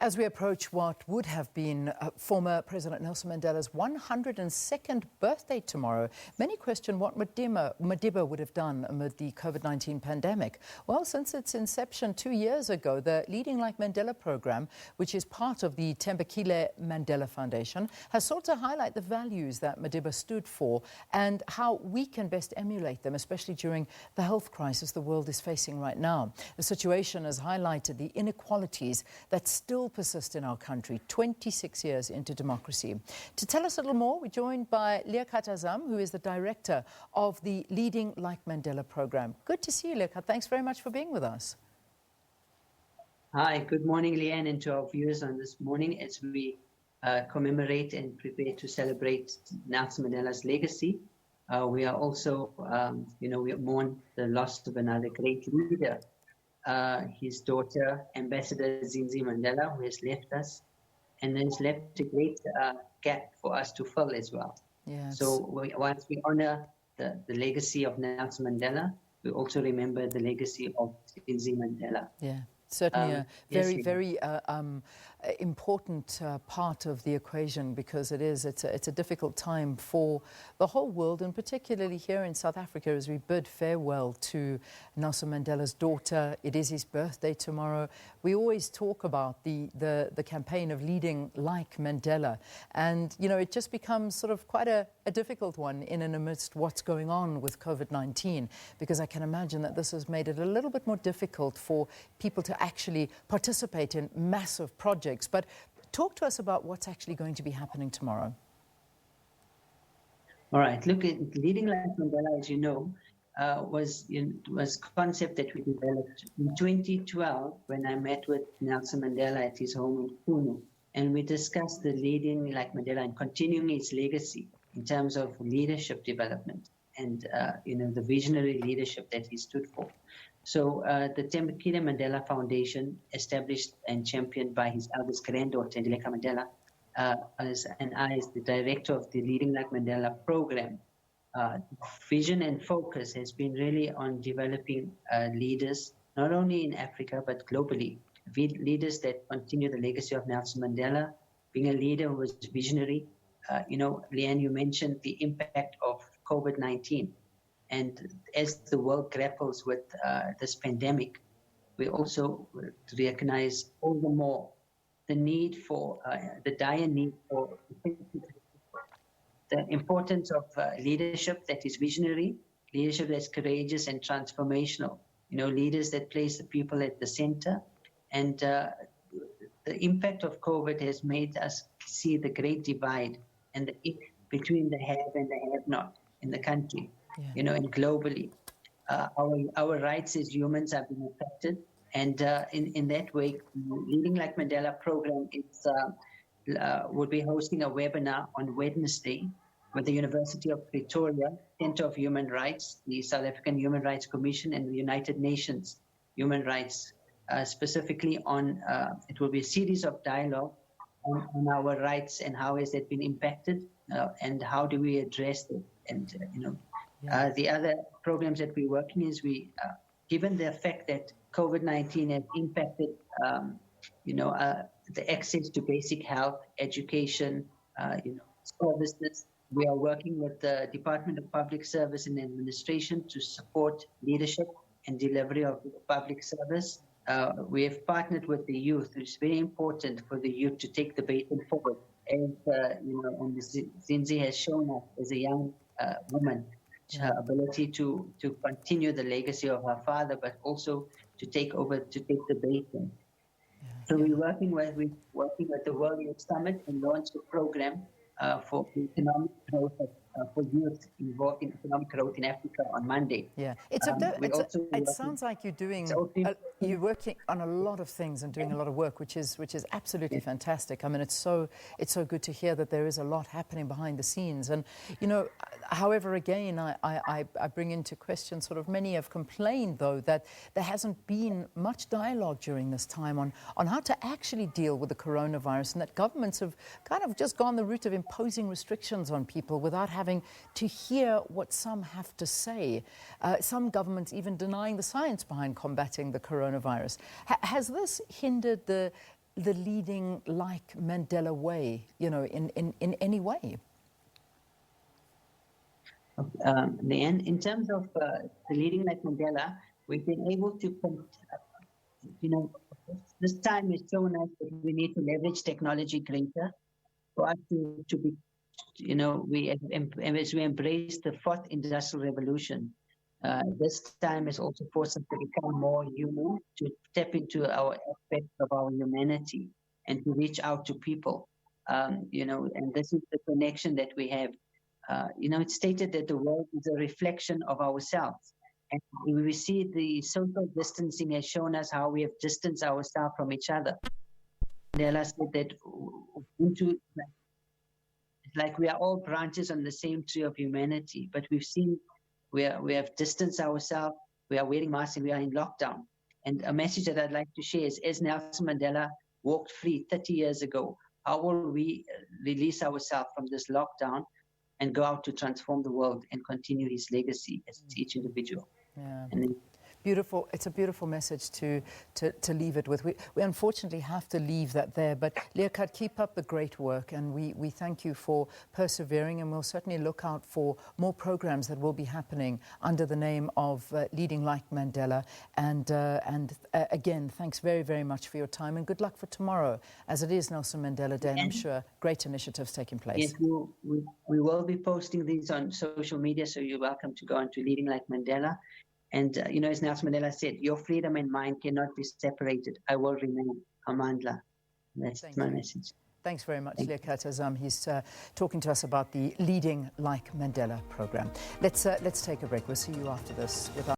As we approach what would have been former President Nelson Mandela's 102nd birthday tomorrow, many question what Madiba would have done amid the COVID-19 pandemic. Well, since its inception 2 years ago, the Leading Like Mandela program, which is part of the Thembekile Mandela Foundation, has sought to highlight the values that Madiba stood for and how we can best emulate them, especially during the health crisis the world is facing right now. The situation has highlighted the inequalities that still persist in our country 26 years into democracy. To tell us a little more, we're joined by Liaqat Azam, who is the director of the Leading Like Mandela program. Good to see you, Liaqat. Thanks very much for being with us. Hi, good morning, Leanne, and to our viewers on this morning as we commemorate and prepare to celebrate Nelson Mandela's legacy. We are also, we mourn the loss of another great leader. His daughter, Ambassador Zinzi Mandela, who has left us and has left a great gap for us to fill as well. Yes. So once we honor the legacy of Nelson Mandela, we also remember the legacy of Zinzi Mandela. Yeah. Certainly a very important part of the equation, because it's a difficult time for the whole world, and particularly here in South Africa as we bid farewell to Nelson Mandela's daughter. It is his birthday tomorrow. We always talk about the campaign of Leading Like Mandela, and it just becomes sort of quite a difficult one in and amidst what's going on with COVID-19, because I can imagine that this has made it a little bit more difficult for people to actually participate in massive projects. But talk to us about what's actually going to be happening tomorrow. All right. Look, at Leading Like Mandela, as you know, was a concept that we developed in 2012 when I met with Nelson Mandela at his home in Pune, and we discussed the Leading Like Mandela and continuing his legacy in terms of leadership development and the visionary leadership that he stood for. So the Thembekile Mandela Foundation, established and championed by his eldest granddaughter, Thembekile Mandela, and I, as the director of the Leading Like Mandela program, vision and focus has been really on developing leaders, not only in Africa, but globally. Leaders that continue the legacy of Nelson Mandela, being a leader who was visionary. Leanne, you mentioned the impact of COVID-19. And as the world grapples with this pandemic, we also recognize all the more the need for, the dire need for the importance of leadership that is visionary, leadership that's courageous and transformational, leaders that place the people at the center. And the impact of COVID has made us see the great divide and between the have and the have-not in the country. Yeah. And globally, our rights as humans have been affected, and in that way, Leading Like Mandela program will be hosting a webinar on Wednesday with the University of Pretoria, Centre of Human Rights, the South African Human Rights Commission, and the United Nations Human Rights, specifically on. It will be a series of dialogue on our rights and how has that been impacted, and how do we address it, and the other programs that we're working is given the fact that COVID-19 has impacted, the access to basic health, education, services. We are working with the Department of Public Service and Administration to support leadership and delivery of public service. We have partnered with the youth. It's very important for the youth to take the baton forward, and and Zinzi has shown us as a young woman her ability to continue the legacy of her father, but also to take the baton. So we're working with the World Youth Summit and launch a program for economic growth for youth involved in economic growth in Africa on Monday. Yeah, it sounds like you're working on a lot of things and doing a lot of work, which is absolutely fantastic. I mean, it's so good to hear that there is a lot happening behind the scenes. And however, again, I bring into question sort of many have complained though that there hasn't been much dialogue during this time on how to actually deal with the coronavirus, and that governments have kind of just gone the route of imposing restrictions on people without having to hear what some have to say. Some governments even denying the science behind combating the coronavirus. Has this hindered the the Leading Like Mandela way, you know, in any way? In terms of the Leading Like Mandela, we've been able to, you know, this time has shown us that we need to leverage technology greater for us to be, you know, as we embrace the fourth industrial revolution. This time has also forced us to become more human, to tap into our aspects of our humanity and to reach out to people. You know, and this is the connection that we have. You know, it's stated that the world is a reflection of ourselves. And we see the social distancing has shown us how we have distanced ourselves from each other. Mandela said that like we are all branches on the same tree of humanity, but we've seen we have distanced ourselves, we are wearing masks, and we are in lockdown. And a message that I'd like to share is, as Nelson Mandela walked free 30 years ago, how will we release ourselves from this lockdown and go out to transform the world and continue his legacy as each individual? Yeah. And then, beautiful. It's a beautiful message to leave it with. We unfortunately have to leave that there, but Liaqat, keep up the great work, and we thank you for persevering, and we'll certainly look out for more programs that will be happening under the name of Leading Like Mandela. And again, thanks very, very much for your time, and good luck for tomorrow, as it is Nelson Mandela Day, and I'm sure great initiatives taking place. Yes, we will be posting these on social media, so you're welcome to go on to Leading Like Mandela. And, you know, as Nelson Mandela said, your freedom and mine cannot be separated. I will remain a Mandela. That's my message. Thanks very much, Liaqat Azam. He's talking to us about the Leading Like Mandela program. Let's take a break. We'll see you after this with our